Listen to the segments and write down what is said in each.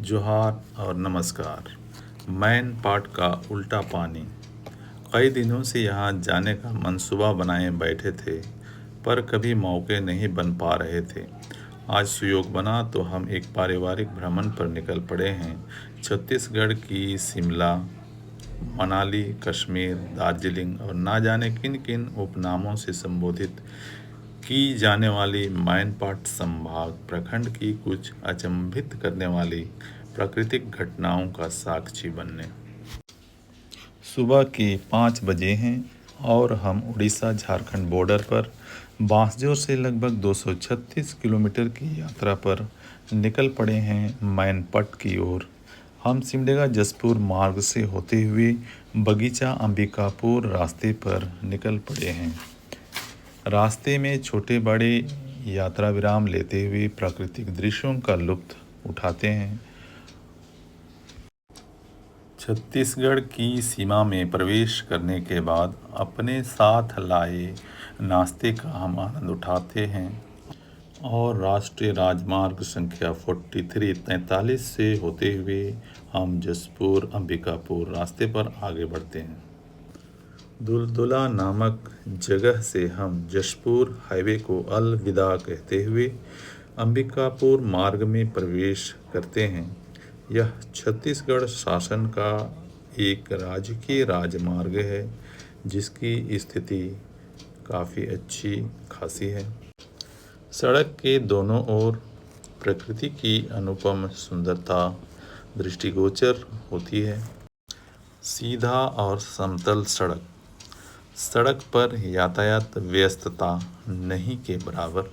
जोहार और नमस्कार। मैन पाट का उल्टा पानी। कई दिनों से यहाँ जाने का मंसूबा बनाए बैठे थे, पर कभी मौके नहीं बन पा रहे थे। आज सुयोग बना तो हम एक पारिवारिक भ्रमण पर निकल पड़े हैं। छत्तीसगढ़ की शिमला, मनाली, कश्मीर, दार्जिलिंग और ना जाने किन किन उपनामों से संबोधित की जाने वाली मैनपाट संभाग प्रखंड की कुछ अचंभित करने वाली प्राकृतिक घटनाओं का साक्षी बनने। सुबह के 5 बजे हैं और हम उड़ीसा झारखंड बॉर्डर पर बांसजोर से लगभग 236 किलोमीटर की यात्रा पर निकल पड़े हैं मैनपाट की ओर। हम सिमडेगा जसपुर मार्ग से होते हुए बगीचा अंबिकापुर रास्ते पर निकल पड़े हैं। रास्ते में छोटे बड़े यात्रा विराम लेते हुए प्राकृतिक दृश्यों का लुत्फ उठाते हैं। छत्तीसगढ़ की सीमा में प्रवेश करने के बाद अपने साथ लाए नाश्ते का हम आनंद उठाते हैं और राष्ट्रीय राजमार्ग संख्या 4343 से होते हुए हम जसपुर अंबिकापुर रास्ते पर आगे बढ़ते हैं। दुलदुला नामक जगह से हम जशपुर हाईवे को अलविदा कहते हुए अंबिकापुर मार्ग में प्रवेश करते हैं। यह छत्तीसगढ़ शासन का एक राजकीय राजमार्ग है, जिसकी स्थिति काफ़ी अच्छी खासी है। सड़क के दोनों ओर प्रकृति की अनुपम सुंदरता दृष्टिगोचर होती है। सीधा और समतल सड़क पर यातायात व्यस्तता नहीं के बराबर।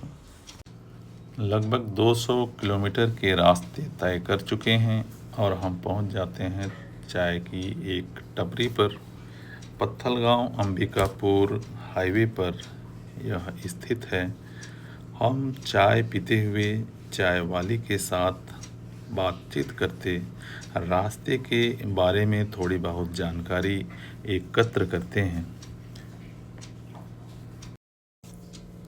लगभग 200 किलोमीटर के रास्ते तय कर चुके हैं और हम पहुंच जाते हैं चाय की एक टपरी पर। पत्थलगांव अंबिकापुर हाईवे पर यह स्थित है। हम चाय पीते हुए चाय वाली के साथ बातचीत करते रास्ते के बारे में थोड़ी बहुत जानकारी एकत्र करते हैं।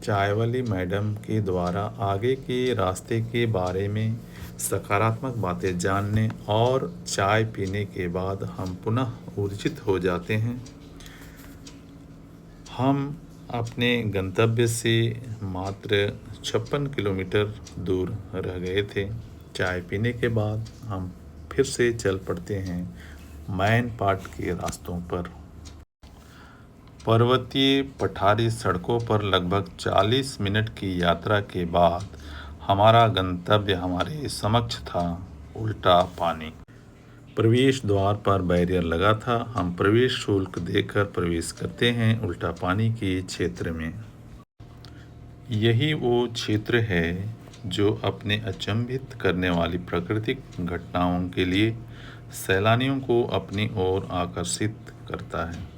चाय वाली मैडम के द्वारा आगे के रास्ते के बारे में सकारात्मक बातें जानने और चाय पीने के बाद हम पुनः ऊर्जित हो जाते हैं। हम अपने गंतव्य से मात्र 56 किलोमीटर दूर रह गए थे। चाय पीने के बाद हम फिर से चल पड़ते हैं मैनपाट के रास्तों पर। पर्वतीय पठारी सड़कों पर लगभग 40 मिनट की यात्रा के बाद हमारा गंतव्य हमारे समक्ष था, उल्टा पानी। प्रवेश द्वार पर बैरियर लगा था। हम प्रवेश शुल्क देकर प्रवेश करते हैं उल्टा पानी के क्षेत्र में। यही वो क्षेत्र है जो अपने अचंभित करने वाली प्राकृतिक घटनाओं के लिए सैलानियों को अपनी ओर आकर्षित करता है।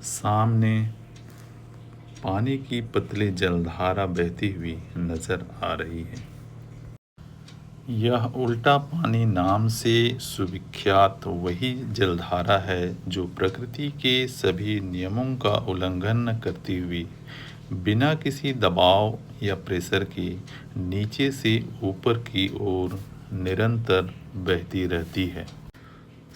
सामने पानी की पतली जलधारा बहती हुई नजर आ रही है। यह उल्टा पानी नाम से सुविख्यात वही जलधारा है जो प्रकृति के सभी नियमों का उल्लंघन करती हुई बिना किसी दबाव या प्रेशर के नीचे से ऊपर की ओर निरंतर बहती रहती है।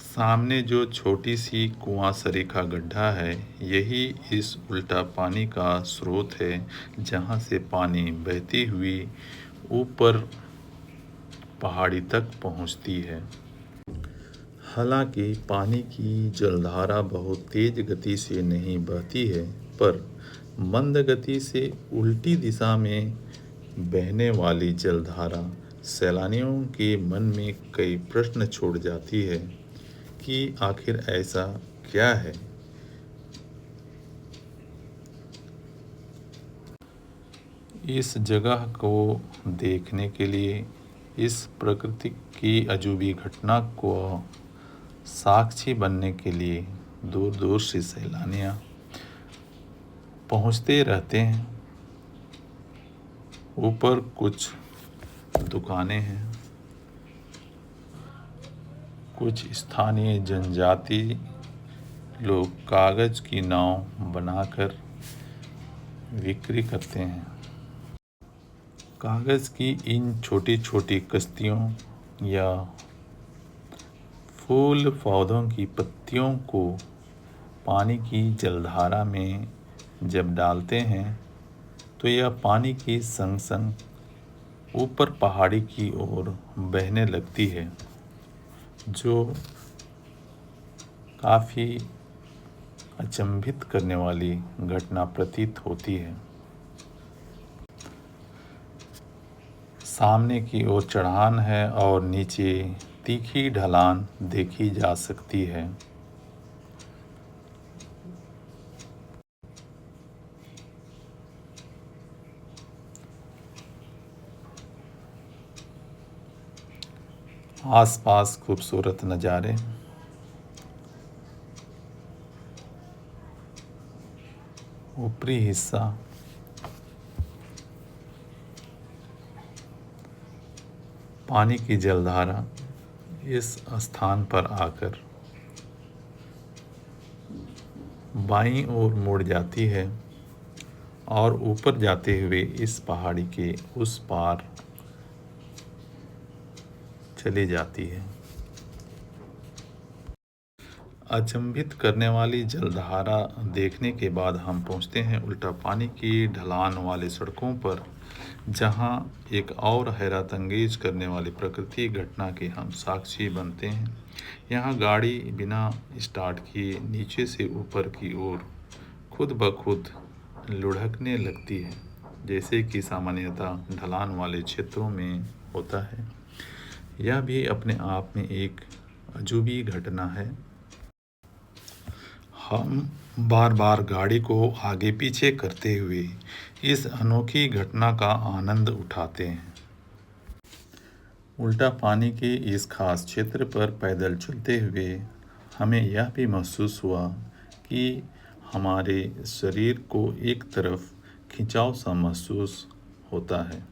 सामने जो छोटी सी कुआंसरी का गड्ढा है, यही इस उल्टा पानी का स्रोत है, जहाँ से पानी बहती हुई ऊपर पहाड़ी तक पहुँचती है। हालांकि पानी की जलधारा बहुत तेज गति से नहीं बहती है, पर मंद गति से उल्टी दिशा में बहने वाली जलधारा सैलानियों के मन में कई प्रश्न छोड़ जाती है कि आखिर ऐसा क्या है। इस जगह को देखने के लिए, इस प्रकृति की अजूबी घटना को साक्षी बनने के लिए दूर दूर से सैलानियाँ पहुँचते रहते हैं। ऊपर कुछ दुकानें हैं। कुछ स्थानीय जनजाति लोग कागज की नाव बनाकर बिक्री करते हैं। कागज़ की इन छोटी छोटी कश्तियों या फूल पौधों की पत्तियों को पानी की जलधारा में जब डालते हैं तो यह पानी की संग संग ऊपर पहाड़ी की ओर बहने लगती है, जो काफ़ी अचंभित करने वाली घटना प्रतीत होती है। सामने की ओर चढ़ान है और नीचे तीखी ढलान देखी जा सकती है। आसपास खूबसूरत नज़ारे। ऊपरी हिस्सा पानी की जलधारा इस स्थान पर आकर बाईं ओर मुड़ जाती है और ऊपर जाते हुए इस पहाड़ी के उस पार चली जाती है। अचंभित करने वाली जलधारा देखने के बाद हम पहुंचते हैं उल्टा पानी की ढलान वाली सड़कों पर, जहां एक और हैरत अंगेज करने वाली प्रकृति घटना के हम साक्षी बनते हैं। यहां गाड़ी बिना स्टार्ट किए नीचे से ऊपर की ओर खुद ब खुद लुढ़कने लगती है, जैसे कि सामान्यतः ढलान वाले क्षेत्रों में होता है। यह भी अपने आप में एक अजूबी घटना है। हम बार बार गाड़ी को आगे पीछे करते हुए इस अनोखी घटना का आनंद उठाते हैं। उल्टा पानी के इस खास क्षेत्र पर पैदल चलते हुए हमें यह भी महसूस हुआ कि हमारे शरीर को एक तरफ खिंचाव सा महसूस होता है।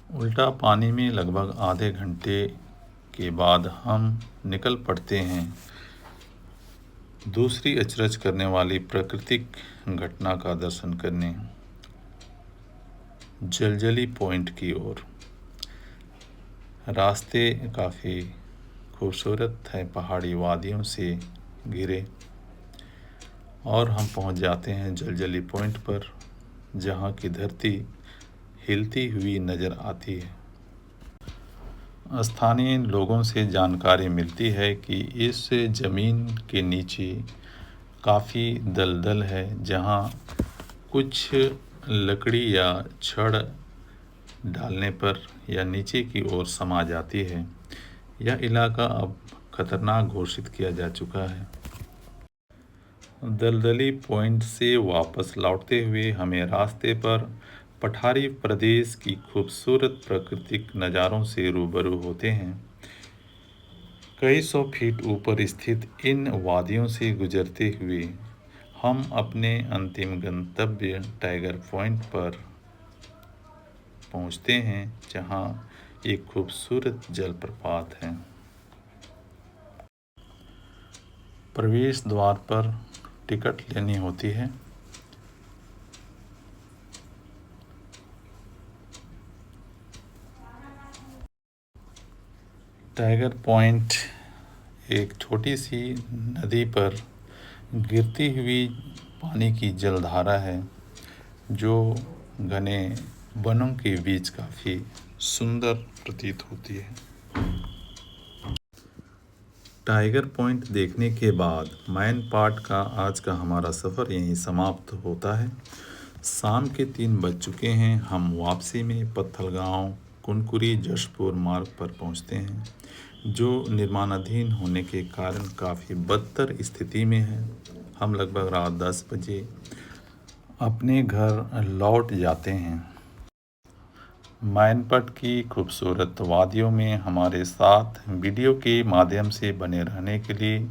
उल्टा पानी में लगभग आधे घंटे के बाद हम निकल पड़ते हैं दूसरी अचरज करने वाली प्राकृतिक घटना का दर्शन करने, जलजली पॉइंट की ओर। रास्ते काफ़ी खूबसूरत हैं, पहाड़ी वादियों से घिरे, और हम पहुंच जाते हैं जलजली पॉइंट पर, जहां की धरती हिलती हुई नज़र आती है। स्थानीय लोगों से जानकारी मिलती है कि इस ज़मीन के नीचे काफ़ी दलदल है, जहां कुछ लकड़ी या छड़ डालने पर यह नीचे की ओर समा जाती है। यह इलाका अब खतरनाक घोषित किया जा चुका है। दलदली पॉइंट से वापस लौटते हुए हमें रास्ते पर पठारी प्रदेश की खूबसूरत प्राकृतिक नज़ारों से रूबरू होते हैं। कई सौ फीट ऊपर स्थित इन वादियों से गुजरते हुए हम अपने अंतिम गंतव्य टाइगर पॉइंट पर पहुंचते हैं, जहां एक खूबसूरत जलप्रपात है। प्रवेश द्वार पर टिकट लेनी होती है। टाइगर पॉइंट एक छोटी सी नदी पर गिरती हुई पानी की जलधारा है, जो घने वनों के बीच काफ़ी सुंदर प्रतीत होती है। टाइगर पॉइंट देखने के बाद मैन पार्ट का आज का हमारा सफ़र यहीं समाप्त होता है। शाम के 3 बज चुके हैं। हम वापसी में पत्थलगांव कुनकुरी जशपुर मार्ग पर पहुंचते हैं, जो निर्माणाधीन होने के कारण काफ़ी बदतर स्थिति में है। हम लगभग रात 10 बजे अपने घर लौट जाते हैं। मैनपट की खूबसूरत वादियों में हमारे साथ वीडियो के माध्यम से बने रहने के लिए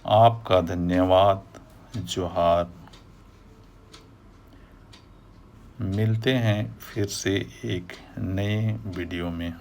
आपका धन्यवाद। जोहार। मिलते हैं फिर से एक नए वीडियो में।